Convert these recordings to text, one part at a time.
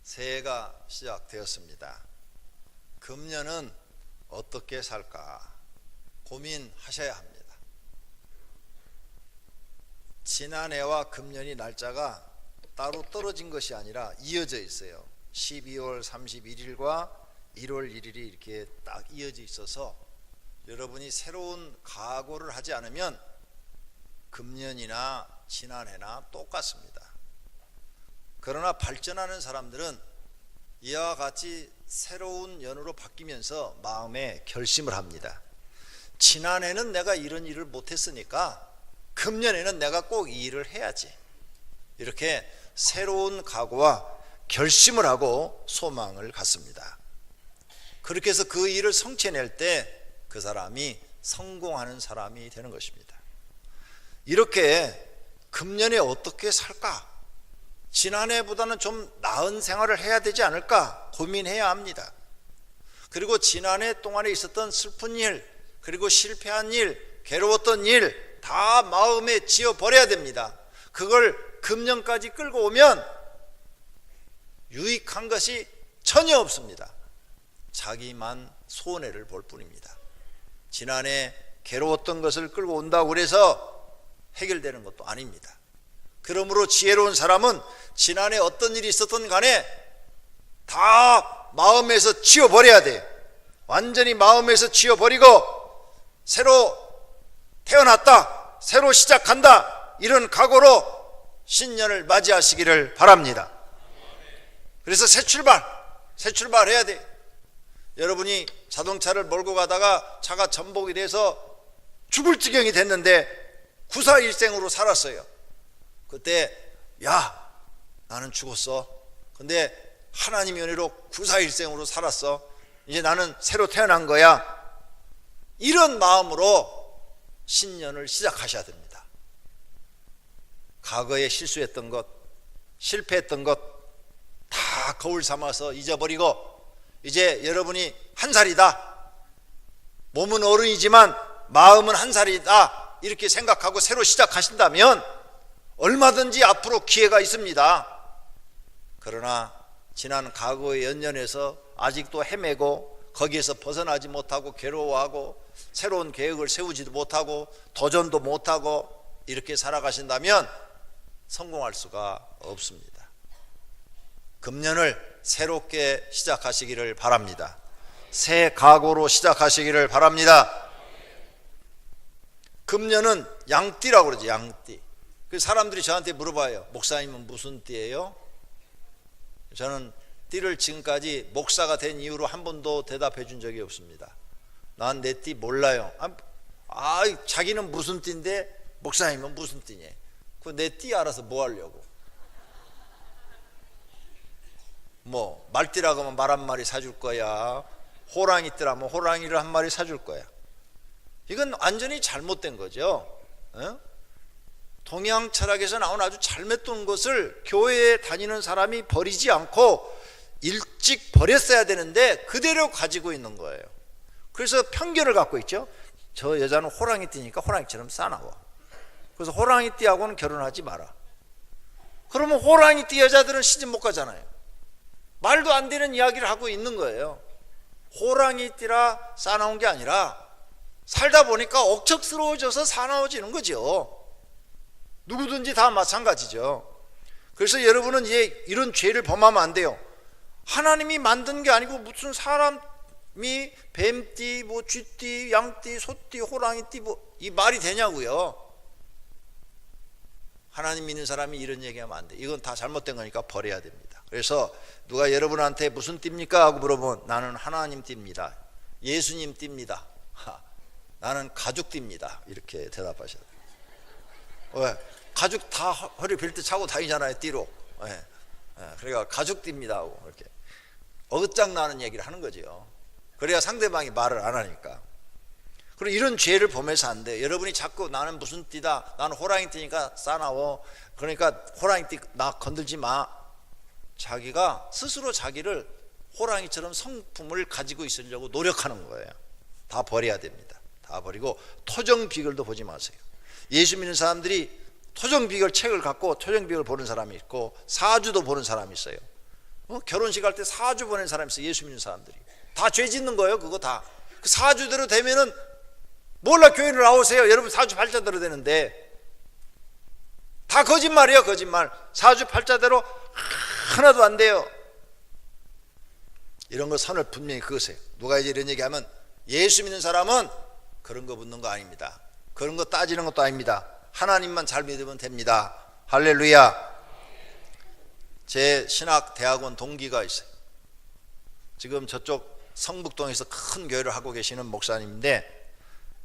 새해가 시작되었습니다. 금년은 어떻게 살까 고민하셔야 합니다. 지난해와 금년이 날짜가 따로 떨어진 것이 아니라 이어져 있어요. 12월 31일과 1월 1일이 이렇게 딱 이어져 있어서 여러분이 새로운 각오를 하지 않으면 금년이나 지난해나 똑같습니다. 그러나 발전하는 사람들은 이와 같이 새로운 연으로 바뀌면서 마음에 결심을 합니다. 지난해는 내가 이런 일을 못했으니까 금년에는 내가 꼭 이 일을 해야지. 이렇게 새로운 각오와 결심을 하고 소망을 갖습니다. 그렇게 해서 그 일을 성취해낼 때 그 사람이 성공하는 사람이 되는 것입니다. 이렇게 금년에 어떻게 살까? 지난해보다는 좀 나은 생활을 해야 되지 않을까 고민해야 합니다. 그리고 지난해 동안에 있었던 슬픈 일, 그리고 실패한 일, 괴로웠던 일 다 마음에 지어버려야 됩니다. 그걸 금년까지 끌고 오면 유익한 것이 전혀 없습니다. 자기만 손해를 볼 뿐입니다. 지난해 괴로웠던 것을 끌고 온다고 해서 해결되는 것도 아닙니다. 그러므로 지혜로운 사람은 지난해 어떤 일이 있었던 간에 다 마음에서 지워버려야 돼요. 완전히 마음에서 지워버리고 새로 태어났다, 새로 시작한다, 이런 각오로 신년을 맞이하시기를 바랍니다. 그래서 새 출발해야 돼요. 여러분이 자동차를 몰고 가다가 차가 전복이 돼서 죽을 지경이 됐는데 구사일생으로 살았어요. 그때 야, 나는 죽었어. 근데 하나님의 은혜로 구사일생으로 살았어. 이제 나는 새로 태어난 거야. 이런 마음으로 신년을 시작하셔야 됩니다. 과거에 실수했던 것, 실패했던 것 다 거울 삼아서 잊어버리고 이제 여러분이 한 살이다. 몸은 어른이지만 마음은 한 살이다. 이렇게 생각하고 새로 시작하신다면 얼마든지 앞으로 기회가 있습니다. 그러나 지난 과거의 연연해서 아직도 헤매고 거기에서 벗어나지 못하고 괴로워하고 새로운 계획을 세우지도 못하고 도전도 못하고 이렇게 살아가신다면 성공할 수가 없습니다. 금년을 새롭게 시작하시기를 바랍니다. 새 각오로 시작하시기를 바랍니다. 금년은 양띠라고 그러죠. 양띠. 그 사람들이 저한테 물어봐요. 목사님은 무슨 띠예요? 저는 띠를 지금까지 목사가 된 이후로 한 번도 대답해 준 적이 없습니다. 난 내 띠 몰라요. 자기는 무슨 띠인데 목사님은 무슨 띠냐? 그 내 띠 알아서 뭐 하려고? 뭐 말띠라고 하면 말 한 마리 사줄 거야. 호랑이 띠라면 호랑이를 한 마리 사줄 거야. 이건 완전히 잘못된 거죠. 동양 철학에서 나온 아주 잘못된 것을 교회에 다니는 사람이 버리지 않고 일찍 버렸어야 되는데 그대로 가지고 있는 거예요. 그래서 편견을 갖고 있죠. 저 여자는 호랑이띠니까 호랑이처럼 싸나워. 그래서 호랑이띠하고는 결혼하지 마라. 그러면 호랑이띠 여자들은 시집 못 가잖아요. 말도 안 되는 이야기를 하고 있는 거예요. 호랑이띠라 싸나운 게 아니라 살다 보니까 억척스러워져서 사나워지는 거죠. 누구든지 다 마찬가지죠. 그래서 여러분은 이제 이런 죄를 범하면 안 돼요. 하나님이 만든 게 아니고 무슨 사람이 뱀띠, 뭐 쥐띠, 양띠, 소띠, 호랑이띠 이 말이 되냐고요. 하나님 믿는 사람이 이런 얘기하면 안 돼. 이건 다 잘못된 거니까 버려야 됩니다. 그래서 누가 여러분한테 무슨 띠입니까? 하고 물어보면 나는 하나님 띠입니다. 예수님 띠입니다. 나는 가죽 띠입니다. 이렇게 대답하셔야 돼요. 왜? 가죽 다 허리 벨트 차고 다니잖아요. 띠로. 그러니까 가죽 띠입니다 하고 이렇게 어긋장나는 얘기를 하는 거죠. 그래야 상대방이 말을 안 하니까. 그리고 이런 죄를 범해서 안 돼요. 여러분이 자꾸 나는 무슨 띠다, 나는 호랑이 띠니까 싸나워, 그러니까 호랑이 띠 나 건들지 마. 자기가 스스로 자기를 호랑이처럼 성품을 가지고 있으려고 노력하는 거예요. 다 버려야 됩니다. 다 버리고 토정 비결도 보지 마세요. 예수 믿는 사람들이 토정 비결 책을 갖고 토정 비결을 보는 사람이 있고 사주도 보는 사람이 있어요. 결혼식 할 때 사주 보낸 사람이 있어요. 예수 믿는 사람들이 다 죄 짓는 거예요. 그거 다 그 사주대로 되면은 몰라 교회를 나오세요. 여러분 사주 팔자대로 되는데 다 거짓말이에요. 거짓말. 사주 팔자대로 하나도 안 돼요. 이런 거 선을 분명히 그으세요. 누가 이제 이런 얘기하면 예수 믿는 사람은 그런 거 묻는 거 아닙니다. 그런 거 따지는 것도 아닙니다. 하나님만 잘 믿으면 됩니다. 할렐루야. 제 신학 대학원 동기가 있어요. 지금 저쪽 성북동에서 큰 교회를 하고 계시는 목사님인데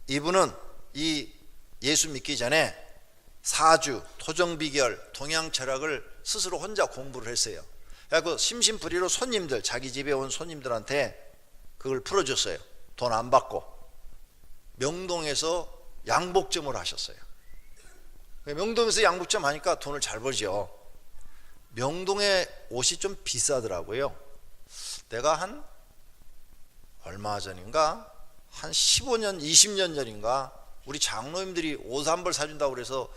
이분은 이 예수 믿기 전에 사주, 토정비결, 동양철학을 스스로 혼자 공부를 했어요. 그래서 심심풀이로 손님들, 자기 집에 온 손님들한테 그걸 풀어줬어요. 돈 안 받고. 명동에서 양복점을 하셨어요. 명동에서 양복점 하니까 돈을 잘 벌죠. 명동에 옷이 좀 비싸더라고요. 내가 한 얼마 전인가 한 15년 20년 전인가 우리 장로님들이 옷 한 벌 사준다고 그래서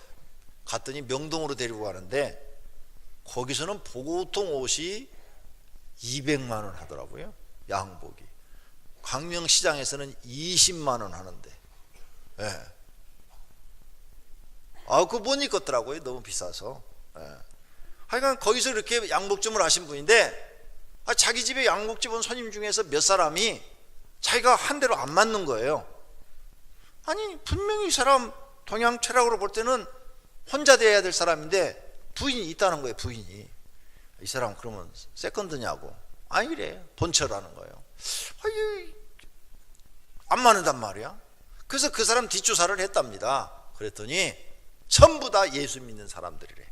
갔더니 명동으로 데리고 가는데 거기서는 보통 옷이 200만 원 하더라고요. 양복이. 광명시장에서는 20만 원 하는데 예. 그거 못 입겠더라고요. 너무 비싸서. 예. 하여간 거기서 이렇게 양복점을 하신 분인데 자기 집에 양복집 온 손님 중에서 몇 사람이 자기가 한 대로 안 맞는 거예요. 아니 분명히 이 사람 동양 철학으로 볼 때는 혼자 돼야 될 사람인데 부인이 있다는 거예요. 부인이. 이 사람 그러면 세컨드냐고. 아니래. 본처라는 거예요. 안 맞는단 말이야. 그래서 그 사람 뒷조사를 했답니다. 그랬더니 전부 다 예수 믿는 사람들이래.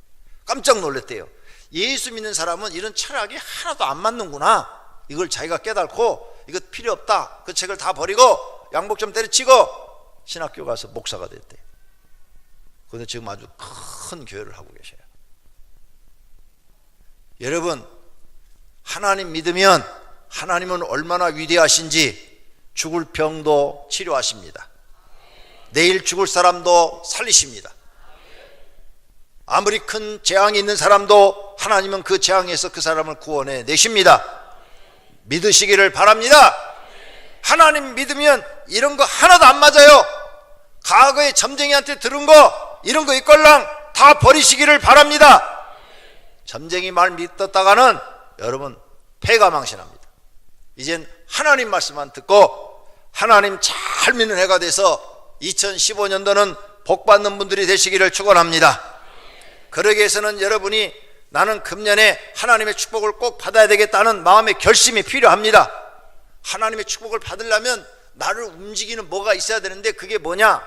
깜짝 놀랐대요. 예수 믿는 사람은 이런 철학이 하나도 안 맞는구나. 이걸 자기가 깨닫고 이거 필요 없다. 그 책을 다 버리고 양복점 때려치고 신학교 가서 목사가 됐대. 그런데 지금 아주 큰 교회를 하고 계셔요. 여러분 하나님 믿으면 하나님은 얼마나 위대하신지 죽을 병도 치료하십니다. 내일 죽을 사람도 살리십니다. 아무리 큰 재앙이 있는 사람도 하나님은 그 재앙에서 그 사람을 구원해 내십니다. 믿으시기를 바랍니다. 하나님 믿으면 이런 거 하나도 안 맞아요. 과거에 점쟁이한테 들은 거 이런 거 이꼴랑 다 버리시기를 바랍니다. 점쟁이 말 믿었다가는 여러분 패가망신합니다. 이젠 하나님 말씀만 듣고 하나님 잘 믿는 해가 돼서 2015년도는 복받는 분들이 되시기를 축원합니다. 그러기 위해서는 여러분이 나는 금년에 하나님의 축복을 꼭 받아야 되겠다는 마음의 결심이 필요합니다. 하나님의 축복을 받으려면 나를 움직이는 뭐가 있어야 되는데 그게 뭐냐?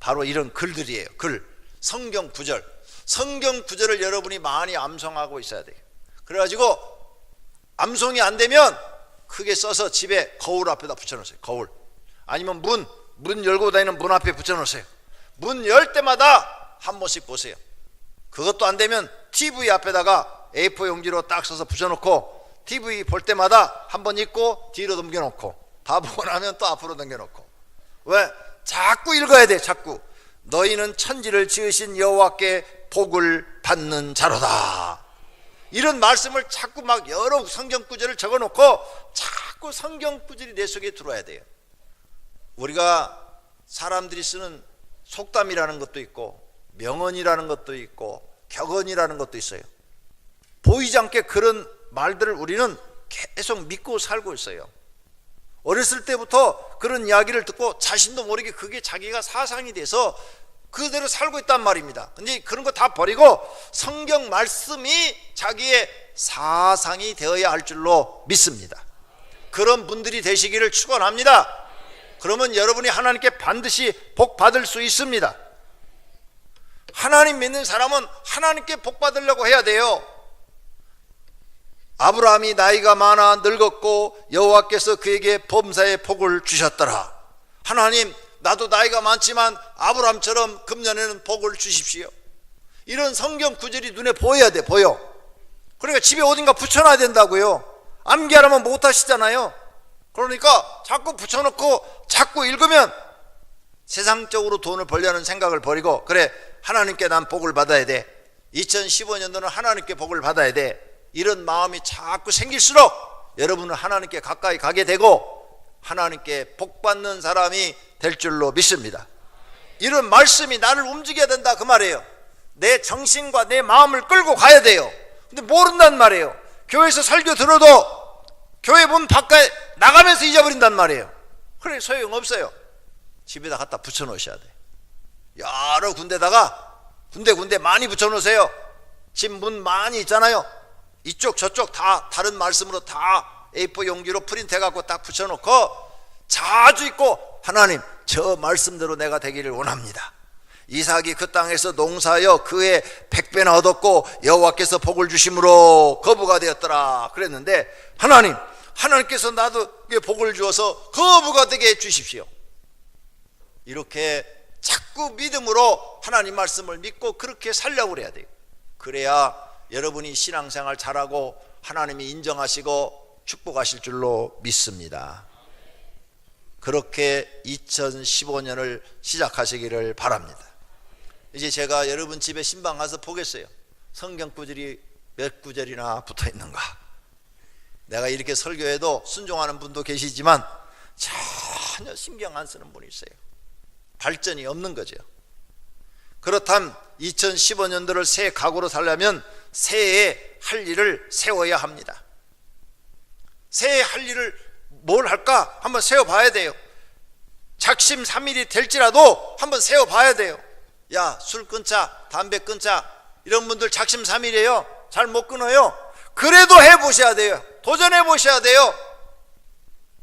바로 이런 글들이에요. 글, 성경 구절. 성경 구절을 여러분이 많이 암송하고 있어야 돼요. 그래가지고 암송이 안 되면 크게 써서 집에 거울 앞에다 붙여놓으세요. 거울. 아니면 문 열고 다니는 문 앞에 붙여놓으세요. 문 열 때마다 한 번씩 보세요. 그것도 안 되면 TV 앞에다가 A4 용지로 딱 써서 붙여놓고 TV 볼 때마다 한 번 읽고 뒤로 넘겨놓고 다 보고 나면 또 앞으로 넘겨놓고. 왜? 자꾸 읽어야 돼. 자꾸. 너희는 천지를 지으신 여호와께 복을 받는 자로다. 이런 말씀을 자꾸 막 여러 성경 구절을 적어놓고 자꾸 성경 구절이 내 속에 들어와야 돼요. 우리가 사람들이 쓰는 속담이라는 것도 있고 명언이라는 것도 있고 격언이라는 것도 있어요. 보이지 않게 그런 말들을 우리는 계속 믿고 살고 있어요. 어렸을 때부터 그런 이야기를 듣고 자신도 모르게 그게 자기가 사상이 돼서 그대로 살고 있단 말입니다. 근데 그런 거 다 버리고 성경 말씀이 자기의 사상이 되어야 할 줄로 믿습니다. 그런 분들이 되시기를 축원합니다. 그러면 여러분이 하나님께 반드시 복 받을 수 있습니다. 하나님 믿는 사람은 하나님께 복 받으려고 해야 돼요. 아브라함이 나이가 많아 늙었고 여호와께서 그에게 범사의 복을 주셨더라. 하나님, 나도 나이가 많지만 아브라함처럼 금년에는 복을 주십시오. 이런 성경 구절이 눈에 보여야 돼. 보여. 그러니까 집에 어딘가 붙여놔야 된다고요. 암기하려면 못하시잖아요. 그러니까 자꾸 붙여놓고 자꾸 읽으면 세상적으로 돈을 벌려는 생각을 버리고, 그래, 하나님께 난 복을 받아야 돼. 2015년도는 하나님께 복을 받아야 돼. 이런 마음이 자꾸 생길수록 여러분은 하나님께 가까이 가게 되고 하나님께 복받는 사람이 될 줄로 믿습니다. 이런 말씀이 나를 움직여야 된다 그 말이에요. 내 정신과 내 마음을 끌고 가야 돼요. 근데 모른단 말이에요. 교회에서 설교 들어도 교회 문 바깥에 나가면서 잊어버린단 말이에요. 그래 소용없어요. 집에다 갖다 붙여놓으셔야 돼. 여러 군데다가 군데 많이 붙여놓으세요. 집 문 많이 있잖아요. 이쪽 저쪽 다 다른 말씀으로 다 A4 용기로 프린트해갖고 딱 붙여놓고 자주 읽고 하나님 저 말씀대로 내가 되기를 원합니다. 이삭이 그 땅에서 농사하여 그의 100배나 얻었고 여호와께서 복을 주심으로 거부가 되었더라 그랬는데 하나님께서 나도 복을 주어서 거부가 되게 해주십시오. 이렇게 자꾸 믿음으로 하나님 말씀을 믿고 그렇게 살려고 그래야 돼요. 그래야 여러분이 신앙생활 잘하고 하나님이 인정하시고 축복하실 줄로 믿습니다. 그렇게 2015년을 시작하시기를 바랍니다. 이제 제가 여러분 집에 신방 가서 보겠어요. 성경 구절이 몇 구절이나 붙어 있는가. 내가 이렇게 설교해도 순종하는 분도 계시지만 전혀 신경 안 쓰는 분이 있어요. 발전이 없는 거죠. 그렇다면 2015년도를 새 각오로 살려면 새해에 할 일을 세워야 합니다. 새해에 할 일을 뭘 할까 한번 세워봐야 돼요. 작심삼일이 될지라도 한번 세워봐야 돼요. 야, 술 끊자, 담배 끊자, 이런 분들 작심삼일이에요. 잘 못 끊어요. 그래도 해보셔야 돼요. 도전해보셔야 돼요.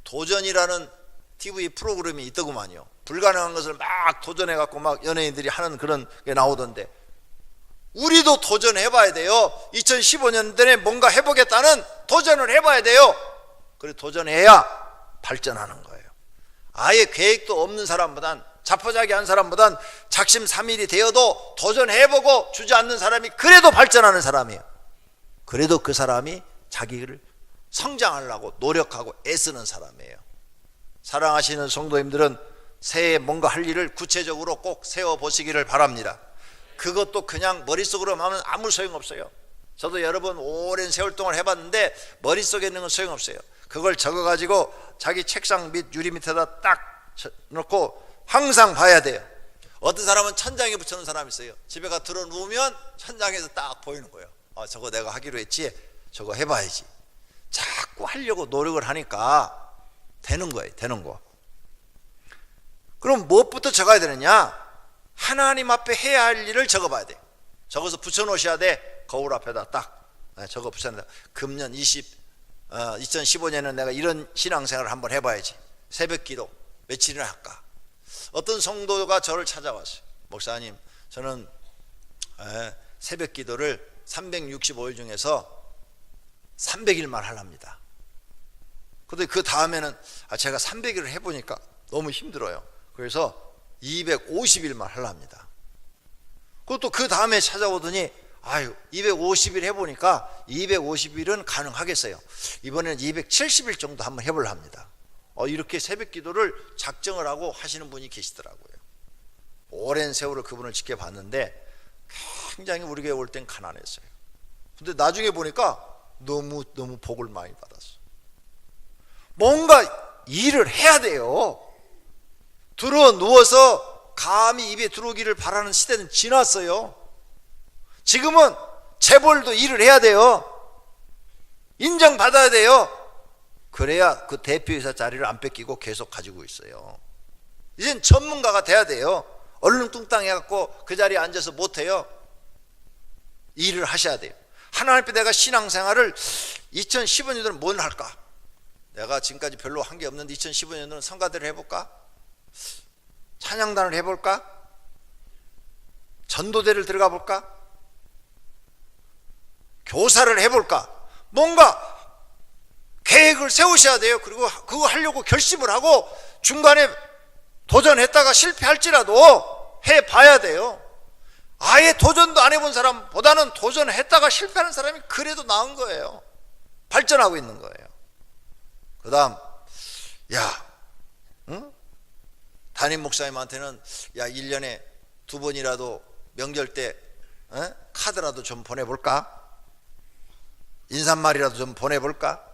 도전이라는 TV 프로그램이 있더구만요. 불가능한 것을 막 도전해갖고 막 연예인들이 하는 그런 게 나오던데, 우리도 도전해봐야 돼요. 2015년도에 뭔가 해보겠다는 도전을 해봐야 돼요. 그래 도전해야 발전하는 거예요. 아예 계획도 없는 사람보단, 자포자기한 사람보단 작심삼일이 되어도 도전해보고 주저앉는 사람이 그래도 발전하는 사람이에요. 그래도 그 사람이 자기를 성장하려고 노력하고 애쓰는 사람이에요. 사랑하시는 성도님들은 새해에 뭔가 할 일을 구체적으로 꼭 세워보시기를 바랍니다. 그것도 그냥 머릿속으로 하면 아무 소용없어요. 저도 여러 번 오랜 세월 동안 해봤는데 머릿속에 있는 건 소용없어요. 그걸 적어가지고 자기 책상 밑 유리 밑에다 딱 놓고 항상 봐야 돼요. 어떤 사람은 천장에 붙여놓은 사람이 있어요. 집에 가 들어 누우면 천장에서 딱 보이는 거예요. 아, 저거 내가 하기로 했지, 저거 해봐야지. 자꾸 하려고 노력을 하니까 되는 거예요. 되는 거. 그럼 무엇부터 적어야 되느냐? 하나님 앞에 해야 할 일을 적어봐야 돼요. 적어서 붙여놓으셔야 돼. 거울 앞에다 딱 적어 붙여놓는다. 금년 2015년에는 내가 이런 신앙생활을 한번 해봐야지. 새벽 기도 며칠이나 할까? 어떤 성도가 저를 찾아왔어요. 목사님, 저는 새벽 기도를 365일 중에서 300일만 하랍니다. 근데 그 다음에는 제가 300일을 해보니까 너무 힘들어요. 그래서 250일만 하랍니다. 그것도 그 다음에 찾아오더니 250일 해보니까 250일은 가능하겠어요. 이번에는 270일 정도 한번 해보려 합니다. 이렇게 새벽 기도를 작정을 하고 하시는 분이 계시더라고요. 오랜 세월을 그분을 지켜봤는데 굉장히 우리 교회 올 땐 가난했어요. 근데 나중에 보니까 너무 복을 많이 받았어요. 뭔가 일을 해야 돼요. 들어 누워서 감히 입에 들어오기를 바라는 시대는 지났어요. 지금은 재벌도 일을 해야 돼요. 인정받아야 돼요. 그래야 그 대표이사 자리를 안 뺏기고 계속 가지고 있어요. 이젠 전문가가 돼야 돼요. 얼렁뚱땅 해갖고 그 자리에 앉아서 못해요. 일을 하셔야 돼요. 하나님 앞에 내가 신앙생활을 2015년도는 뭘 할까? 내가 지금까지 별로 한 게 없는데 2015년도는 성가대를 해볼까? 찬양단을 해볼까? 전도대를 들어가 볼까? 교사를 해볼까? 뭔가 계획을 세우셔야 돼요. 그리고 그거 하려고 결심을 하고 중간에 도전했다가 실패할지라도 해봐야 돼요. 아예 도전도 안 해본 사람보다는 도전했다가 실패하는 사람이 그래도 나은 거예요. 발전하고 있는 거예요. 그 다음, 담임 목사님한테는 1년에 2번이라도 명절 때 카드라도 좀 보내볼까? 인사말이라도 좀 보내볼까?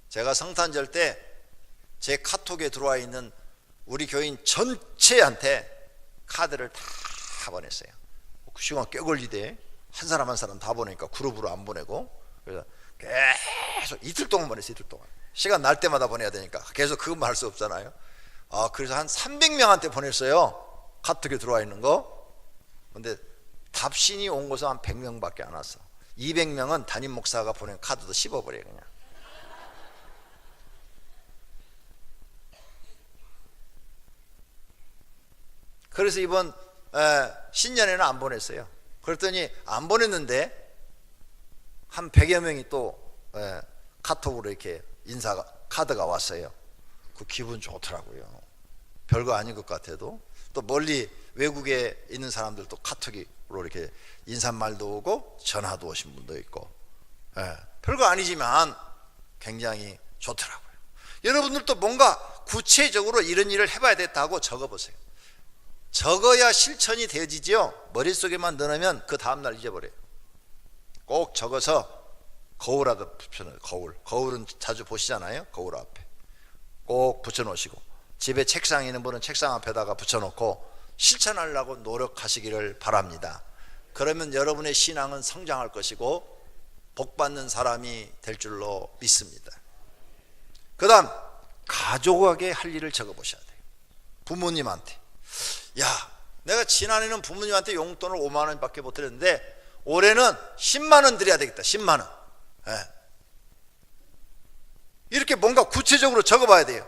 제가 성탄절 때 제 카톡에 들어와 있는 우리 교인 전체한테 카드를 다 보냈어요. 그 시간 꽤 걸리대. 한 사람 한 사람 다 보내니까 그룹으로 안 보내고. 그래서 계속 이틀 동안 보냈어요. 이틀 동안. 시간 날 때마다 보내야 되니까 계속 그것만 할 수 없잖아요. 그래서 한 300명한테 보냈어요. 카톡에 들어와 있는 거. 근데 답신이 온 것은 한 100명밖에 안 왔어. 200명은 담임 목사가 보낸 카드도 씹어버려요 그냥. 그래서 이번 신년에는 안 보냈어요. 그랬더니 안 보냈는데 한 100여 명이 또 카톡으로 이렇게 인사 카드가 왔어요. 그 기분 좋더라고요. 별거 아닌 것 같아도. 또 멀리 외국에 있는 사람들도 카톡으로 이렇게 인사말도 오고 전화도 오신 분도 있고, 별거 아니지만 굉장히 좋더라고요. 여러분들도 뭔가 구체적으로 이런 일을 해봐야 됐다고 적어보세요. 적어야 실천이 되어지죠. 머릿속에만 넣으면 그 다음날 잊어버려요. 꼭 적어서 거울에다 붙여놓어요. 거울은 자주 보시잖아요. 거울 앞에 꼭 붙여놓으시고, 집에 책상에 있는 분은 책상 앞에다가 붙여놓고 실천하려고 노력하시기를 바랍니다. 그러면 여러분의 신앙은 성장할 것이고 복받는 사람이 될 줄로 믿습니다. 그 다음, 가족에게 할 일을 적어보셔야 돼요. 부모님한테. 내가 지난해는 부모님한테 용돈을 5만 원밖에 못 드렸는데 올해는 10만 원 드려야 되겠다. 10만 원. 이렇게 뭔가 구체적으로 적어봐야 돼요.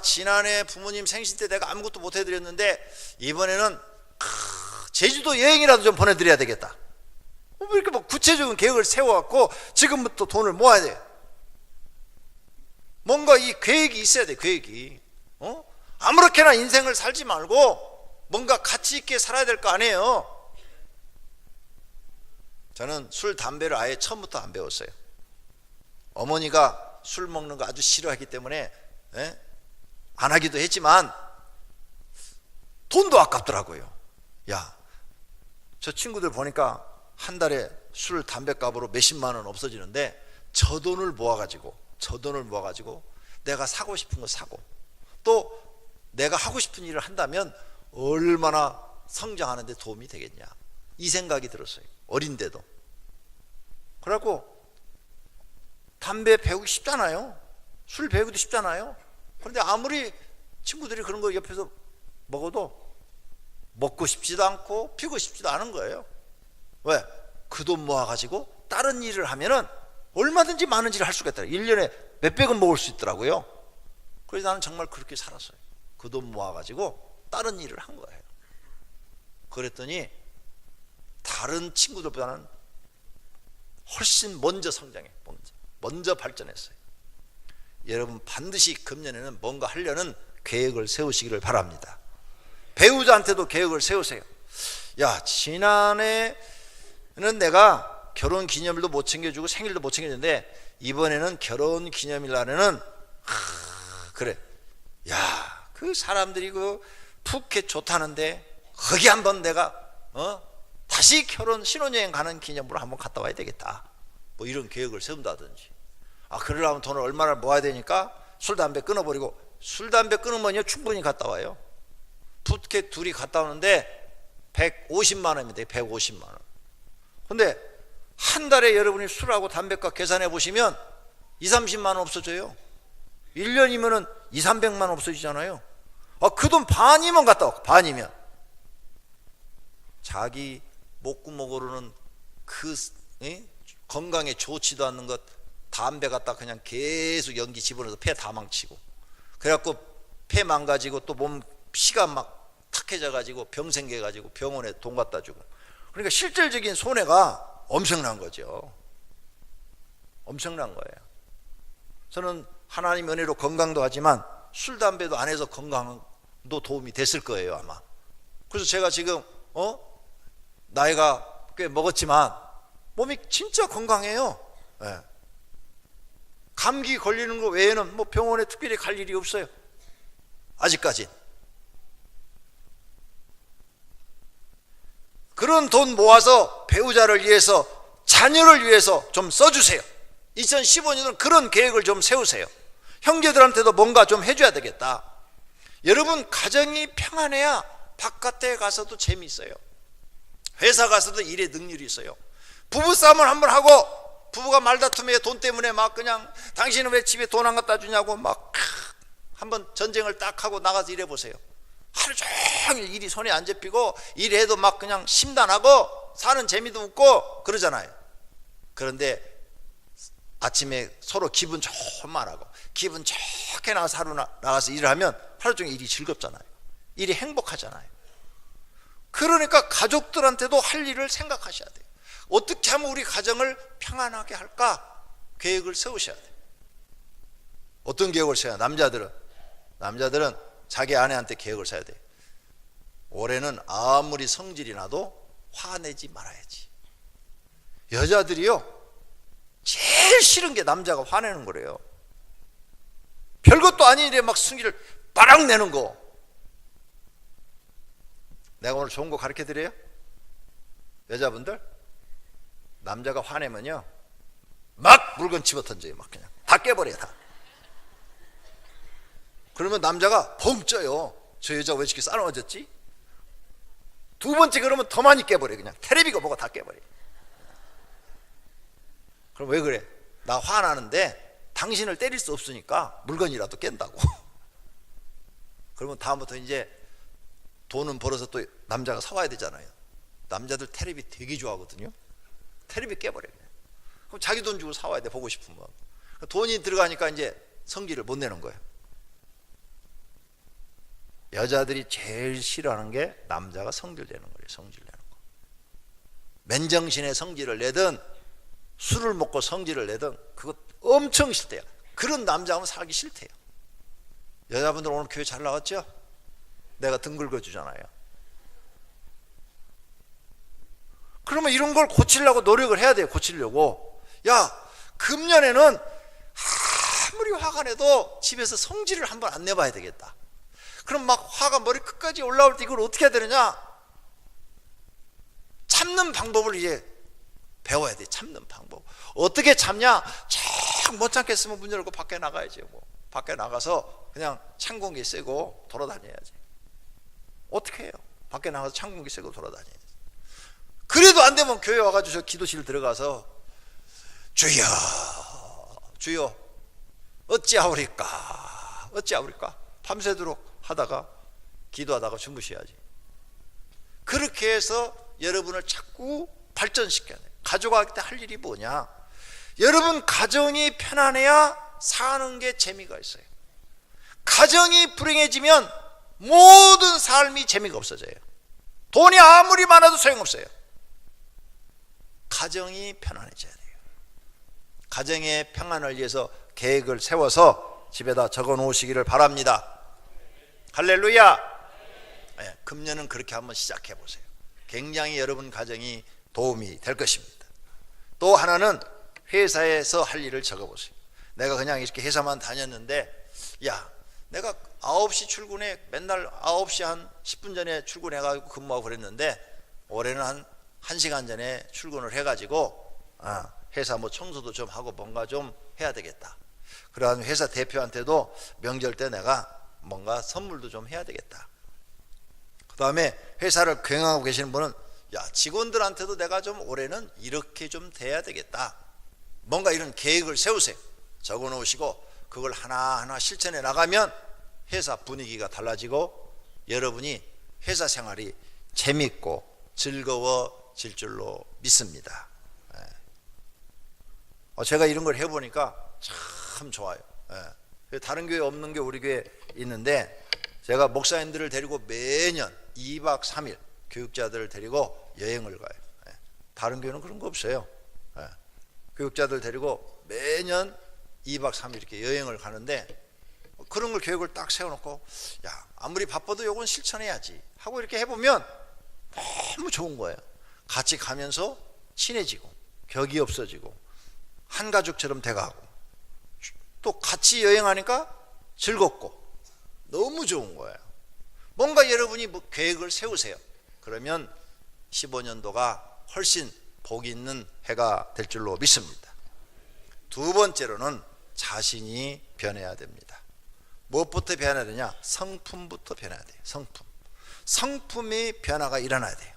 지난해 부모님 생신 때 내가 아무것도 못 해드렸는데 이번에는 제주도 여행이라도 좀 보내드려야 되겠다. 이렇게 뭐 구체적인 계획을 세워갖고 지금부터 돈을 모아야 돼요. 뭔가 이 계획이 있어야 돼. 계획이. 아무렇게나 인생을 살지 말고 뭔가 가치 있게 살아야 될 거 아니에요. 저는 술, 담배를 아예 처음부터 안 배웠어요. 어머니가 술 먹는 거 아주 싫어하기 때문에 안 하기도 했지만 돈도 아깝더라고요. 저 친구들 보니까 한 달에 술, 담배 값으로 몇십만 원 없어지는데 저 돈을 모아가지고 내가 사고 싶은 거 사고, 또 내가 하고 싶은 일을 한다면 얼마나 성장하는 데 도움이 되겠냐, 이 생각이 들었어요. 어린데도. 그래갖고 담배 배우기 쉽잖아요. 술 배우기도 쉽잖아요. 그런데 아무리 친구들이 그런 거 옆에서 먹어도 먹고 싶지도 않고 피고 싶지도 않은 거예요. 왜? 그 돈 모아가지고 다른 일을 하면은 얼마든지 많은 일을 할 수가 있더라고요. 1년에 몇백은 먹을 수 있더라고요. 그래서 나는 정말 그렇게 살았어요. 그 돈 모아가지고 다른 일을 한 거예요. 그랬더니 다른 친구들보다는 훨씬 먼저 성장해. 먼저 발전했어요. 여러분 반드시 금년에는 뭔가 하려는 계획을 세우시기를 바랍니다. 배우자한테도 계획을 세우세요. 지난해는 내가 결혼 기념일도 못 챙겨주고 생일도 못 챙겨줬는데 이번에는 결혼 기념일 날에는 그래, 그 사람들이 그 푸켓 좋다는데 거기 한번 내가 다시 결혼 신혼여행 가는 기념으로 한번 갔다 와야 되겠다, 뭐 이런 계획을 세운다든지. 그러려면 돈을 얼마나 모아야 되니까 술, 담배 끊어버리고, 술, 담배 끊으면요 충분히 갔다 와요. 푸켓 둘이 갔다 오는데 150만 원입니다. 150만 원. 근데 한 달에 여러분이 술하고 담배값 계산해 보시면 2, 30만 원 없어져요. 1년이면은 2, 300만 원 없어지잖아요. 그 돈 반이면 갔다 와. 반이면. 자기 목구멍으로는 그 건강에 좋지도 않는 것 담배 갖다 그냥 계속 연기 집어넣어서 폐 다 망치고, 그래갖고 폐 망가지고 또 몸 피가 막 탁해져 가지고 병 생겨 가지고 병원에 돈 갖다 주고. 그러니까 실질적인 손해가 엄청난 거죠. 엄청난 거예요. 저는 하나님 은혜로 건강도 하지만 술, 담배도 안 해서 건강도 도움이 됐을 거예요 아마. 그래서 제가 지금 나이가 꽤 먹었지만 몸이 진짜 건강해요. 감기 걸리는 거 외에는 뭐 병원에 특별히 갈 일이 없어요. 아직까지. 그런 돈 모아서 배우자를 위해서 자녀를 위해서 좀 써주세요. 2015년은 그런 계획을 좀 세우세요. 형제들한테도 뭔가 좀 해줘야 되겠다. 여러분, 가정이 평안해야 바깥에 가서도 재미있어요. 회사 가서도 일에 능률이 있어요. 부부싸움을 한번 하고 부부가 말다툼에 돈 때문에 막 그냥 당신은 왜 집에 돈 안 갖다 주냐고 막 한번 전쟁을 딱 하고 나가서 일해보세요. 하루 종일 일이 손에 안 잡히고 일해도 막 그냥 심란하고 사는 재미도 없고 그러잖아요. 그런데 아침에 서로 기분 좋은 말하고 기분 좋게 나가서 하루 나가서 일을 하면 하루 종일 일이 즐겁잖아요. 일이 행복하잖아요. 그러니까 가족들한테도 할 일을 생각하셔야 돼요. 어떻게 하면 우리 가정을 평안하게 할까? 계획을 세우셔야 돼요. 어떤 계획을 세워야? 남자들은 자기 아내한테 계획을 세워야 돼요. 올해는 아무리 성질이 나도 화내지 말아야지. 여자들이요, 제일 싫은 게 남자가 화내는 거래요. 별것도 아닌 일에 막 승기를 빠락 내는 거. 내가 오늘 좋은 거 가르쳐 드려요? 여자분들, 남자가 화내면요 막 물건 집어 던져요. 막 그냥 다 깨버려요. 다. 그러면 남자가 벙 쪄요. 저 여자가 왜 이렇게 싸놓아졌지? 두 번째 그러면 더 많이 깨버려요. 그냥 테레비가 뭐가 다 깨버려요. 그럼 왜 그래? 나 화나는데 당신을 때릴 수 없으니까 물건이라도 깬다고. 그러면 다음부터 이제 돈은 벌어서 또 남자가 사와야 되잖아요. 남자들 테레비 되게 좋아하거든요. 테레비 깨버려요. 그럼 자기 돈 주고 사와야 돼, 보고 싶으면. 돈이 들어가니까 이제 성질을 못 내는 거예요. 여자들이 제일 싫어하는 게 남자가 성질 내는 거예요. 성질 내는 거. 맨정신에 성질을 내든 술을 먹고 성질을 내든 그거 엄청 싫대요. 그런 남자하면 살기 싫대요. 여자분들 오늘 교회 잘 나왔죠? 내가 등 긁어주잖아요. 그러면 이런 걸 고치려고 노력을 해야 돼요. 고치려고. 야, 금년에는 아무리 화가 내도 집에서 성질을 한번 안 내봐야 되겠다. 그럼 막 화가 머리 끝까지 올라올 때 이걸 어떻게 해야 되느냐? 참는 방법을 이제 배워야 돼. 참는 방법. 어떻게 참냐? 쫙 못 참겠으면 문 열고 밖에 나가야지. 뭐 밖에 나가서 그냥 찬 공기 쐬고 돌아다녀야지. 어떻게 해요? 밖에 나가서 찬 공기 쐬고 돌아다녀야지. 그래도 안 되면 교회 와가지고 저 기도실 들어가서 주여 주여 어찌하오리까 어찌하오리까 밤새도록 하다가 기도하다가 주무셔야지. 그렇게 해서 여러분을 자꾸 발전시켜야 돼요. 가족할 때 할 일이 뭐냐? 여러분 가정이 편안해야 사는 게 재미가 있어요. 가정이 불행해지면 모든 삶이 재미가 없어져요. 돈이 아무리 많아도 소용없어요. 가정이 편안해져야 돼요. 가정의 평안을 위해서 계획을 세워서 집에다 적어 놓으시기를 바랍니다. 할렐루야. 네, 금년은 그렇게 한번 시작해 보세요. 굉장히 여러분 가정이 도움이 될 것입니다. 또 하나는 회사에서 할 일을 적어 보세요. 내가 그냥 이렇게 회사만 다녔는데, 야, 내가 9시 출근해, 맨날 9시 한 10분 전에 출근해가지고 근무하고 그랬는데, 올해는 한 1시간 전에 출근을 해가지고 회사 뭐 청소도 좀 하고 뭔가 좀 해야 되겠다. 그러한 회사 대표한테도 명절 때 내가 뭔가 선물도 좀 해야 되겠다. 그 다음에 회사를 경영하고 계시는 분은, 야, 직원들한테도 내가 좀 올해는 이렇게 좀 돼야 되겠다. 뭔가 이런 계획을 세우세요. 적어 놓으시고 그걸 하나하나 실천해 나가면 회사 분위기가 달라지고 여러분이 회사 생활이 재밌고 즐거워질 줄로 믿습니다. 제가 이런 걸 해보니까 참 좋아요. 다른 교회 없는 게 우리 교회 있는데, 제가 목사님들을 데리고 매년 2박 3일 교육자들을 데리고 여행을 가요. 다른 교회는 그런 거 없어요. 교육자들 데리고 매년 2박 3일 이렇게 여행을 가는데, 그런 걸 계획을 딱 세워놓고, 야, 아무리 바빠도 요건 실천해야지 하고 이렇게 해보면 너무 좋은 거예요. 같이 가면서 친해지고 격이 없어지고 한 가족처럼 돼가고, 또 같이 여행하니까 즐겁고 너무 좋은 거예요. 뭔가 여러분이 뭐 계획을 세우세요. 그러면 15년도가 훨씬 복 있는 해가 될 줄로 믿습니다. 두 번째로는 자신이 변해야 됩니다. 무엇부터 변해야 되냐? 성품부터 변해야 돼요. 성품의 변화가 일어나야 돼요.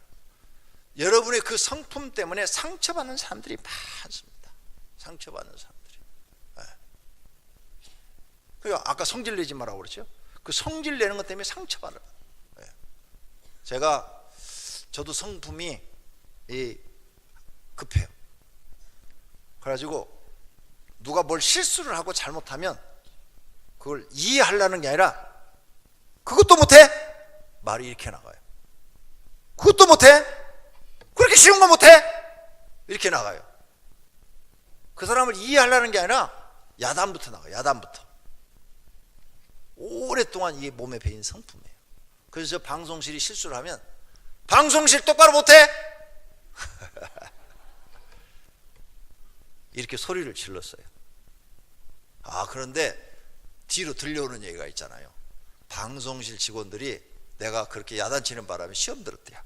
여러분의 그 성품 때문에 상처받는 사람들이 많습니다. 상처받는 사람들이. 그러니까 아까 성질 내지 말라고 그랬죠. 그 성질 내는 것 때문에 상처받아요. 저도 성품이 급해요. 그래가지고 누가 뭘 실수를 하고 잘못하면 그걸 이해하려는 게 아니라 그것도 못해? 말이 이렇게 나가요. 그것도 못해? 그렇게 쉬운 거 못해? 이렇게 나가요. 그 사람을 이해하려는 게 아니라 야단부터 나가요. 야단부터. 오랫동안 이게 몸에 배인 성품이에요. 그래서 저 방송실이 실수를 하면 방송실 똑바로 못해? 이렇게 소리를 질렀어요. 그런데 뒤로 들려오는 얘기가 있잖아요. 방송실 직원들이 내가 그렇게 야단치는 바람에 시험 들었대요.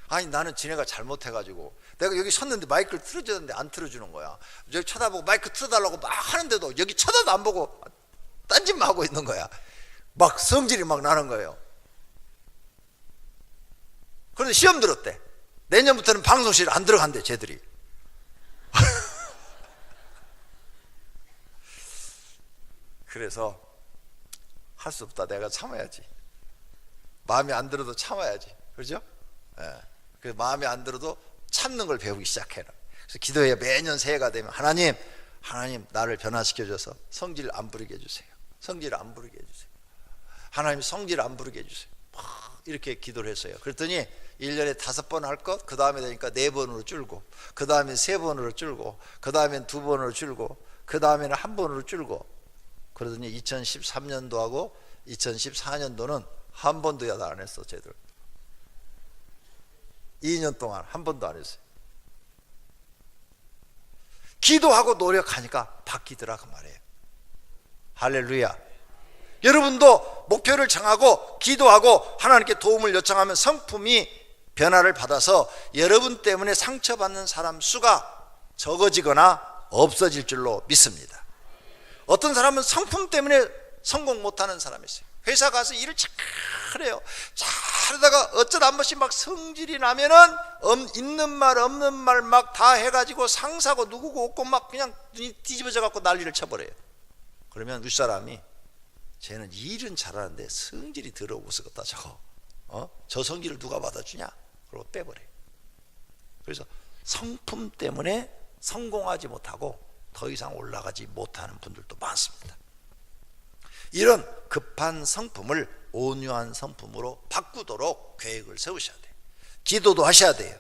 아니 나는 지네가 잘못해가지고 내가 여기 섰는데 마이크를 틀어줬는데 안 틀어주는 거야. 여기 쳐다보고 마이크 틀어달라고 막 하는데도 여기 쳐다도 안 보고 딴짓만 하고 있는 거야. 막 성질이 막 나는 거예요. 그런데 시험 들었대. 내년부터는 방송실 안 들어간대 쟤들이. 그래서 할 수 없다. 내가 참아야지. 마음에 안 들어도 참아야지. 그렇죠? 그 마음에 안 들어도 참는 걸 배우기 시작해라. 그래서 기도해요. 매년 새해가 되면 하나님 나를 변화시켜줘서 성질 안 부리게 해주세요. 성질 안 부리게 해주세요. 하나님 성질 안 부리게 해주세요. 이렇게 기도를 했어요. 그랬더니 1년에 5번 할 것, 그 다음에 되니까 4번으로 줄고, 그 다음에 3번으로 줄고, 그 다음엔 2번으로 줄고, 그 다음에는 1번으로 줄고. 그러더니 2013년도 하고 2014년도는 한 번도 야단 안 했어. 쟤들 2년 동안 한 번도 안 했어요. 기도하고 노력하니까 바뀌더라 그 말이에요. 할렐루야. 여러분도 목표를 정하고 기도하고 하나님께 도움을 요청하면 성품이 변화를 받아서 여러분 때문에 상처받는 사람 수가 적어지거나 없어질 줄로 믿습니다. 어떤 사람은 성품 때문에 성공 못하는 사람이 있어요. 회사 가서 일을 잘해요. 잘하다가 어쩌다 한 번씩 막 성질이 나면은 있는 말 없는 말 막 다 해가지고 상사고 누구고 없고 막 그냥 눈이 뒤집어져 갖고 난리를 쳐버려요. 그러면 윗사람이 쟤는 일은 잘하는데 성질이 더러워 쓰겠다 저거. 저 성질을 누가 받아주냐? 그러고 빼버려요. 그래서 성품 때문에 성공하지 못하고 더 이상 올라가지 못하는 분들도 많습니다. 이런 급한 성품을 온유한 성품으로 바꾸도록 계획을 세우셔야 돼요. 기도도 하셔야 돼요.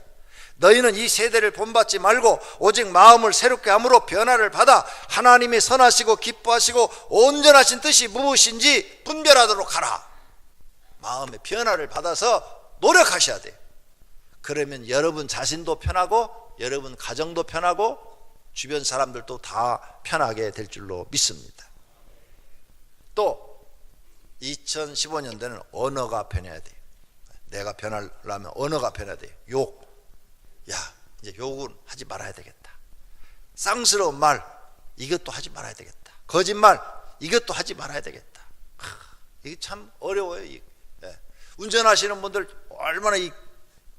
너희는 이 세대를 본받지 말고 오직 마음을 새롭게 함으로 변화를 받아 하나님의 선하시고 기뻐하시고 온전하신 뜻이 무엇인지 분별하도록 하라. 마음의 변화를 받아서 노력하셔야 돼요. 그러면 여러분 자신도 편하고 여러분 가정도 편하고 주변 사람들도 다 편하게 될 줄로 믿습니다. 또 2015년도에는 언어가 변해야 돼요. 내가 변하려면 언어가 변해야 돼요. 이제 욕은 하지 말아야 되겠다. 쌍스러운 말 이것도 하지 말아야 되겠다. 거짓말 이것도 하지 말아야 되겠다. 이게 참 어려워요. 운전하시는 분들 얼마나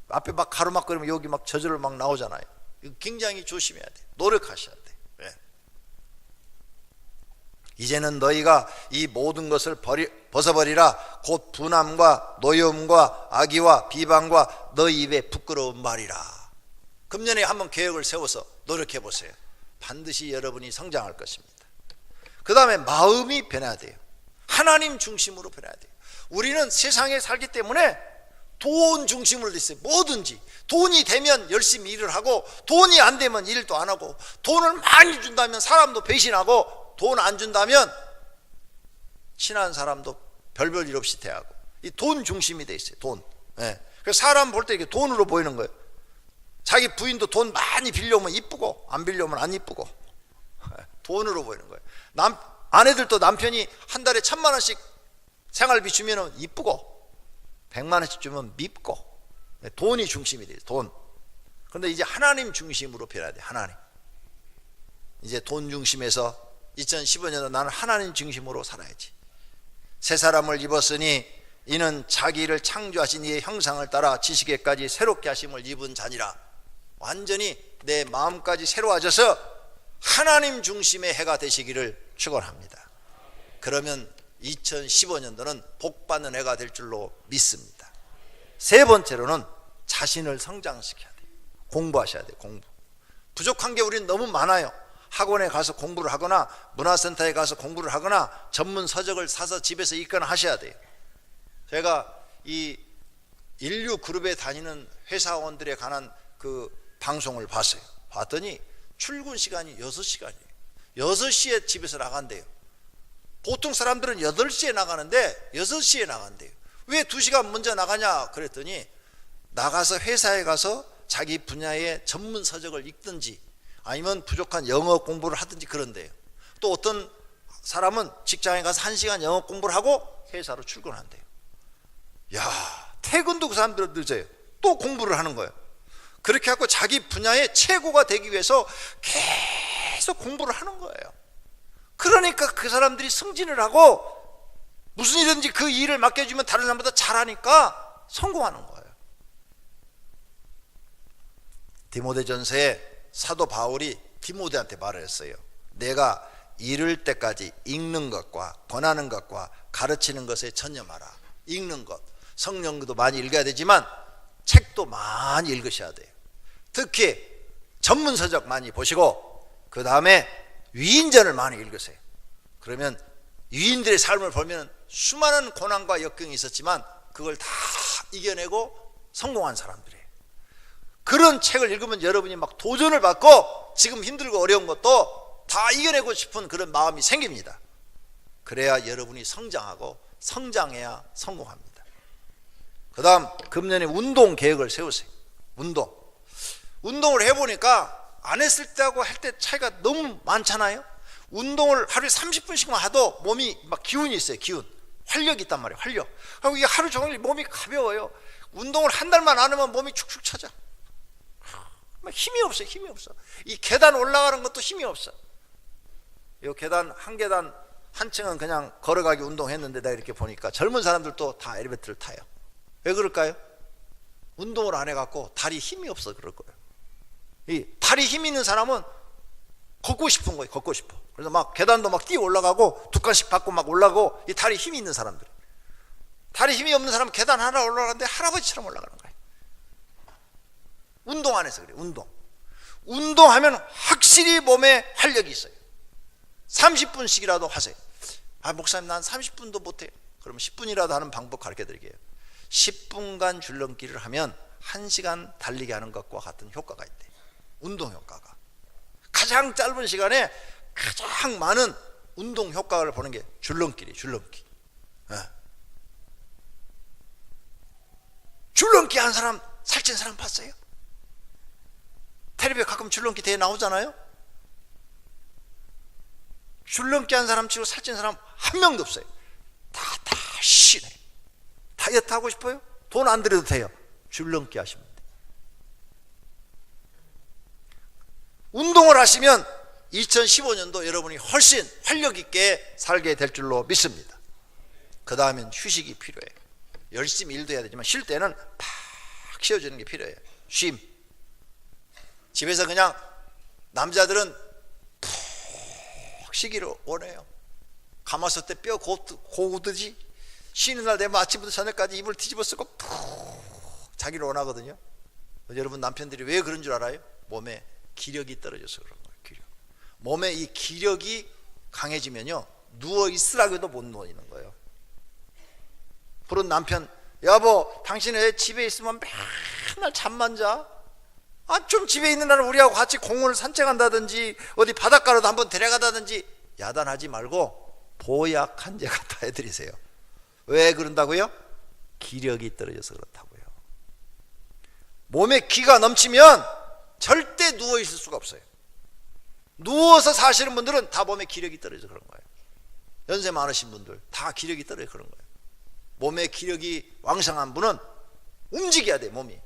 앞에 막 가로막거리면 여기 막 저절로 막 나오잖아요. 이거 굉장히 조심해야 돼. 노력하셔야 돼. 이제는 너희가 이 모든 것을 벗어버리라. 곧 분함과 노여움과 악의와 비방과 너희 입에 부끄러운 말이라. 금년에 한번 계획을 세워서 노력해 보세요. 반드시 여러분이 성장할 것입니다. 그 다음에 마음이 변해야 돼요. 하나님 중심으로 변해야 돼요. 우리는 세상에 살기 때문에 돈 중심으로 돼 있어요. 뭐든지 돈이 되면 열심히 일을 하고 돈이 안 되면 일도 안 하고 돈을 많이 준다면 사람도 배신하고 돈 안 준다면 친한 사람도 별별 일 없이 대하고 이 돈 중심이 돼 있어요. 돈. 그래서 사람 볼 때 이게 돈으로 보이는 거예요. 자기 부인도 돈 많이 빌려오면 이쁘고 안 빌려오면 안 이쁘고 돈으로 보이는 거예요. 아내들도 남편이 한 달에 1,000만 원씩 생활비 주면 이쁘고 100만 원씩 주면 밉고 돈이 중심이 돼요. 돈. 그런데 이제 하나님 중심으로 변해야 돼. 하나님. 이제 돈 중심에서 2015년도 나는 하나님 중심으로 살아야지. 새 사람을 입었으니 이는 자기를 창조하신 이의 형상을 따라 지식에까지 새롭게 하심을 입은 자니라. 완전히 내 마음까지 새로워져서 하나님 중심의 해가 되시기를 축원합니다. 그러면 2015년도는 복받는 해가 될 줄로 믿습니다. 세 번째로는 자신을 성장시켜야 돼요. 공부하셔야 돼요. 공부. 부족한 게 우리는 너무 많아요. 학원에 가서 공부를 하거나 문화센터에 가서 공부를 하거나 전문 서적을 사서 집에서 읽거나 하셔야 돼요. 제가 이 인류 그룹에 다니는 회사원들에 관한 그 방송을 봤어요. 봤더니 출근 시간이 6시간이에요 6시에 집에서 나간대요. 보통 사람들은 8시에 나가는데 6시에 나간대요. 왜 2시간 먼저 나가냐 그랬더니 나가서 회사에 가서 자기 분야의 전문 서적을 읽든지 아니면 부족한 영어 공부를 하든지 그런데요. 또 어떤 사람은 직장에 가서 1시간 영어 공부를 하고 회사로 출근한대요. 야, 퇴근도 그 사람들은 늦어요. 또 공부를 하는 거예요. 그렇게 하고 자기 분야의 최고가 되기 위해서 계속 공부를 하는 거예요. 그러니까 그 사람들이 승진을 하고 무슨 일든지 그 일을 맡겨주면 다른 사람보다 잘하니까 성공하는 거예요. 디모데전서에 사도 바울이 디모데한테 말을 했어요. 내가 이를 때까지 읽는 것과 권하는 것과 가르치는 것에 전념하라. 읽는 것, 성경도 많이 읽어야 되지만 책도 많이 읽으셔야 돼요. 특히 전문서적 많이 보시고 그 다음에 위인전을 많이 읽으세요. 그러면 위인들의 삶을 보면 수많은 고난과 역경이 있었지만 그걸 다 이겨내고 성공한 사람들이에요. 그런 책을 읽으면 여러분이 막 도전을 받고 지금 힘들고 어려운 것도 다 이겨내고 싶은 그런 마음이 생깁니다. 그래야 여러분이 성장하고 성장해야 성공합니다. 그 다음 금년에 운동 계획을 세우세요. 운동을 해보니까 안 했을 때하고 할 때 차이가 너무 많잖아요. 운동을 하루에 30분씩만 해도 몸이 막 기운이 있어요. 기운, 활력이 있단 말이에요. 활력. 그리고 이게 하루 종일 몸이 가벼워요. 운동을 한 달만 안 하면 몸이 축축 처져. 힘이 없어요. 힘이 없어. 이 계단 올라가는 것도 힘이 없어. 이 계단 한 층은 그냥 걸어가기 운동했는데 내가 이렇게 보니까 젊은 사람들도 다 엘리베이터를 타요. 왜 그럴까요? 운동을 안 해갖고 다리 힘이 없어 그럴 거예요. 이 다리 힘 있는 사람은 걷고 싶은 거예요. 걷고 싶어. 그래서 막 계단도 막 뛰어 올라가고 두 칸씩 받고 막 올라가고 이 다리 힘이 있는 사람들. 다리 힘이 없는 사람은 계단 하나 올라가는데 할아버지처럼 올라가는 거예요. 운동 안 해서 그래요. 운동하면 확실히 몸에 활력이 있어요. 30분씩이라도 하세요. 아, 목사님 난 30분도 못해요. 그러면 10분이라도 하는 방법 가르쳐 드릴게요. 10분간 줄넘기를 하면 1시간 달리기 하는 것과 같은 효과가 있대요. 운동 효과가. 가장 짧은 시간에 가장 많은 운동 효과를 보는 게 줄넘기래요. 줄넘기. 줄넘기 한 사람, 살찐 사람 봤어요? 텔레비에 가끔 줄넘기 대회 나오잖아요. 줄넘기 한 사람 치고 살찐 사람 한 명도 없어요. 다 쉬네. 다이어트 하고 싶어요? 돈 안 들여도 돼요. 줄넘기 하시면 돼요. 운동을 하시면 2015년도 여러분이 훨씬 활력 있게 살게 될 줄로 믿습니다. 그 다음엔 휴식이 필요해요. 열심히 일도 해야 되지만 쉴 때는 팍 쉬어주는 게 필요해요. 쉼. 집에서 그냥 남자들은 푹 쉬기를 원해요. 가마솥 때 뼈 고우듯이 쉬는 날 되면 아침부터 저녁까지 이불 뒤집어 쓰고 푹 자기를 원하거든요. 여러분 남편들이 왜 그런 줄 알아요? 몸에 기력이 떨어져서 그런 거예요. 기력. 몸에 이 기력이 강해지면요 누워 있으라고 해도 못 누워 있는 거예요. 그런 남편, 여보 당신은 왜 집에 있으면 맨날 잠만 자? 좀 집에 있는 날은 우리하고 같이 공원을 산책한다든지 어디 바닷가로도 한번 데려가다든지 야단하지 말고 보약 한 제 갖다 해드리세요. 왜 그런다고요? 기력이 떨어져서 그렇다고요. 몸에 기가 넘치면 절대 누워 있을 수가 없어요. 누워서 사시는 분들은 다 몸에 기력이 떨어져서 그런 거예요. 연세 많으신 분들 다 기력이 떨어져서 그런 거예요. 몸에 기력이 왕성한 분은 움직여야 돼. 몸이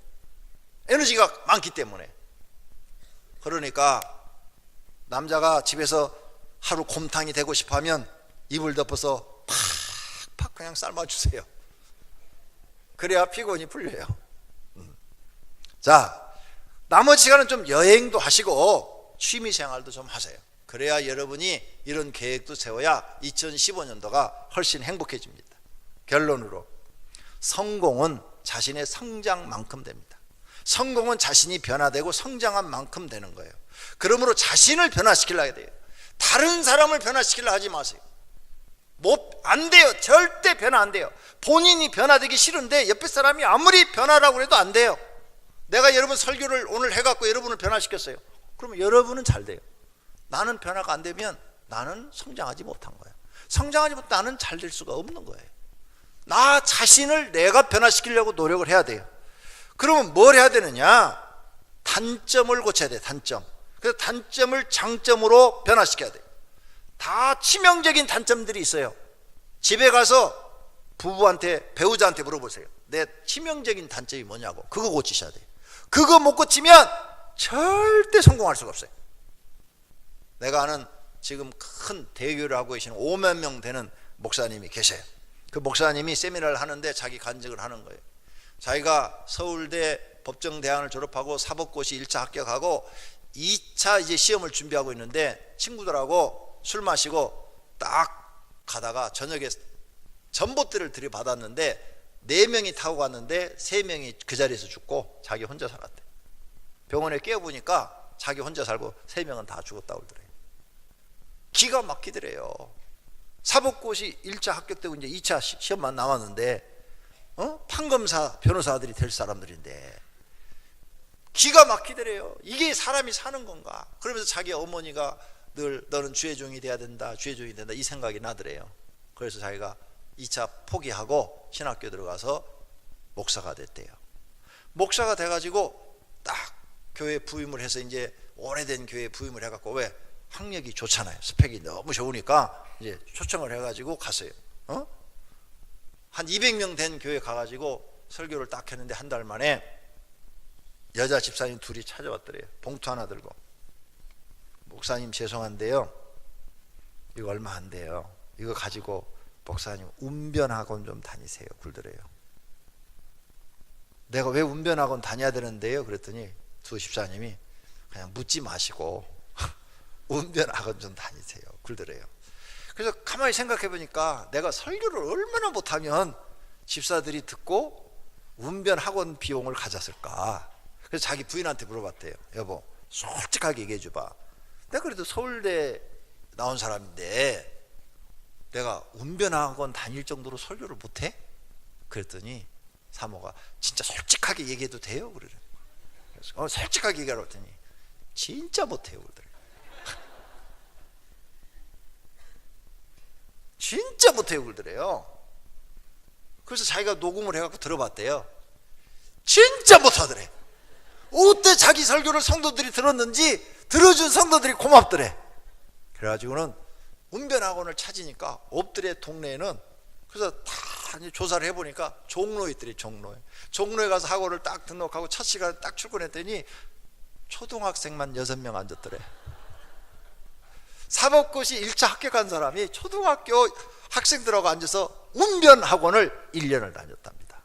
에너지가 많기 때문에. 그러니까 남자가 집에서 하루 곰탕이 되고 싶으면 이불 덮어서 팍팍 그냥 삶아주세요. 그래야 피곤이 풀려요. 자, 나머지 시간은 좀 여행도 하시고 취미생활도 좀 하세요. 그래야 여러분이 이런 계획도 세워야 2015년도가 훨씬 행복해집니다. 결론으로 성공은 자신의 성장만큼 됩니다. 성공은 자신이 변화되고 성장한 만큼 되는 거예요. 그러므로 자신을 변화시키려고 돼요. 다른 사람을 변화시키려 하지 마세요. 안 돼요. 절대 변화 안 돼요. 본인이 변화되기 싫은데 옆에 사람이 아무리 변화라고 해도 안 돼요. 내가 여러분 설교를 오늘 해갖고 여러분을 변화시켰어요. 그러면 여러분은 잘 돼요. 나는 변화가 안 되면 나는 성장하지 못한 거예요. 성장하지 못한 나는 잘 될 수가 없는 거예요. 나 자신을 내가 변화시키려고 노력을 해야 돼요. 그러면 뭘 해야 되느냐? 단점을 고쳐야 돼요. 단점. 그래서 단점을 장점으로 변화시켜야 돼요. 다 치명적인 단점들이 있어요. 집에 가서 부부한테, 배우자한테 물어보세요. 내 치명적인 단점이 뭐냐고. 그거 고치셔야 돼요. 그거 못 고치면 절대 성공할 수가 없어요. 내가 아는 지금 큰 대교를 하고 계시는 5만 명 되는 목사님이 계세요. 그 목사님이 세미나를 하는데 자기 간증을 하는 거예요. 자기가 서울대 법정대학을 졸업하고 사법고시 1차 합격하고 2차 이제 시험을 준비하고 있는데 친구들하고 술 마시고 딱 가다가 저녁에 전봇대를 들이받았는데 4명이 타고 갔는데 3명이 그 자리에서 죽고 자기 혼자 살았대. 병원에 깨어보니까 자기 혼자 살고 3명은 다 죽었다고 그러더래요. 기가 막히더래요. 사법고시 1차 합격되고 이제 2차 시험만 남았는데 판검사 변호사들이 될 사람들인데 기가 막히더래요. 이게 사람이 사는 건가? 그러면서 자기 어머니가 늘 너는 주의 종이 돼야 된다, 주의 종이 된다 이 생각이 나더래요. 그래서 자기가 2차 포기하고 신학교 들어가서 목사가 됐대요. 목사가 돼가지고 딱 교회 부임을 해서 이제 오래된 교회에 부임을 해갖고 왜? 학력이 좋잖아요. 스펙이 너무 좋으니까 이제 초청을 해가지고 갔어요. 한 200명 된 교회 가가지고 설교를 딱 했는데 한 달 만에 여자 집사님 둘이 찾아왔더래요. 봉투 하나 들고. 목사님 죄송한데요, 이거 얼마 안 돼요. 이거 가지고 목사님 운변학원 좀 다니세요. 굴더래요. 내가 왜 운변학원 다녀야 되는데요? 그랬더니 두 집사님이 그냥 묻지 마시고 운변학원 좀 다니세요. 굴더래요. 그래서 가만히 생각해 보니까 내가 설교를 얼마나 못하면 집사들이 듣고 운변학원 비용을 가졌을까. 그래서 자기 부인한테 물어봤대요. 여보 솔직하게 얘기해 줘봐. 내가 그래도 서울대 나온 사람인데 내가 운변학원 다닐 정도로 설교를 못해? 그랬더니 사모가 진짜 솔직하게 얘기해도 돼요? 그러래. 그래서 솔직하게 얘기하라고 했더니 진짜 못해요. 그러더래. 진짜 못해요. 그러더래요. 그래서 자기가 녹음을 해갖고 들어봤대요. 진짜 못하더래. 어때 자기 설교를 성도들이 들었는지 들어준 성도들이 고맙더래. 그래가지고는 운변학원을 찾으니까 엎드려 동네에는 그래서 다 조사를 해보니까 종로에 있더래. 종로에 가서 학원을 딱 등록하고 첫 시간에 딱 출근했더니 초등학생만 6명 앉았더래. 사법고시 1차 합격한 사람이 초등학교 학생들하고 앉아서 운변학원을 1년을 다녔답니다.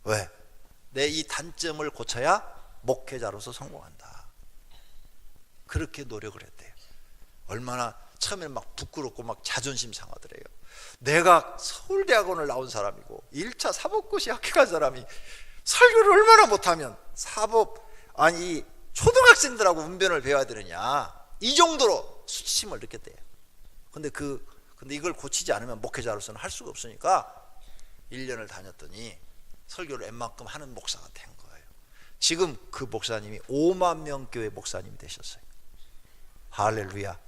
왜? 내 이 단점을 고쳐야 목회자로서 성공한다. 그렇게 노력을 했대요. 얼마나 처음에는 막 부끄럽고 막 자존심 상하더래요. 내가 서울대학원을 나온 사람이고 1차 사법고시 합격한 사람이 설교를 얼마나 못하면 초등학생들하고 운변을 배워야 되느냐, 이 정도로 수치심을 느꼈대요. 근데 이걸 고치지 않으면 목회자로서는 할 수가 없으니까 1년을 다녔더니 설교를 웬만큼 하는 목사가 된 거예요. 지금 그 목사님이 5만 명 교회 목사님이 되셨어요. 할렐루야.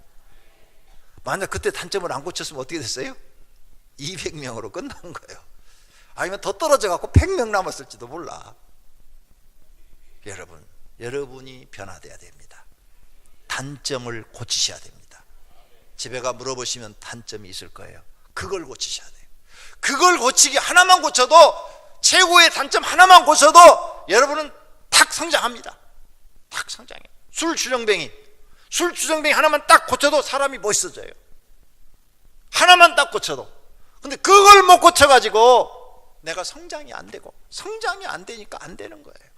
만약 그때 단점을 안 고쳤으면 어떻게 됐어요? 200명으로 끝난 거예요. 아니면 더 떨어져 갖고 100명 남았을지도 몰라. 여러분이 변화돼야 됩니다. 단점을 고치셔야 됩니다. 집에 가 물어보시면 단점이 있을 거예요. 그걸 고치셔야 돼요. 그걸 고치기 하나만 고쳐도, 최고의 단점 하나만 고쳐도 여러분은 다 탁 성장합니다. 탁 성장해. 술 주정뱅이 하나만 딱 고쳐도 사람이 멋있어져요. 하나만 딱 고쳐도. 근데 그걸 못 고쳐가지고 내가 성장이 안 되고, 성장이 안 되니까 안 되는 거예요.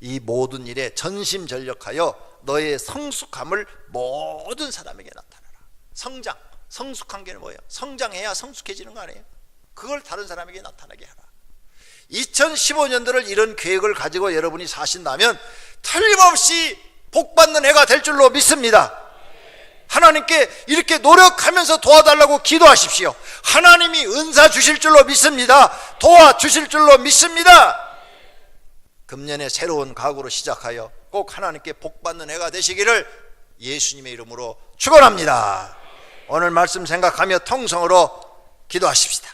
이 모든 일에 전심전력하여 너의 성숙함을 모든 사람에게 나타내라. 성장, 성숙한 게 뭐예요? 성장해야 성숙해지는 거 아니에요? 그걸 다른 사람에게 나타나게 하라. 2015년도를 이런 계획을 가지고 여러분이 사신다면 틀림없이 복받는 해가 될 줄로 믿습니다. 하나님께 이렇게 노력하면서 도와달라고 기도하십시오. 하나님이 은사 주실 줄로 믿습니다. 도와주실 줄로 믿습니다. 금년에 새로운 각오로 시작하여 꼭 하나님께 복받는 해가 되시기를 예수님의 이름으로 축원합니다. 오늘 말씀 생각하며 통성으로 기도하십시다.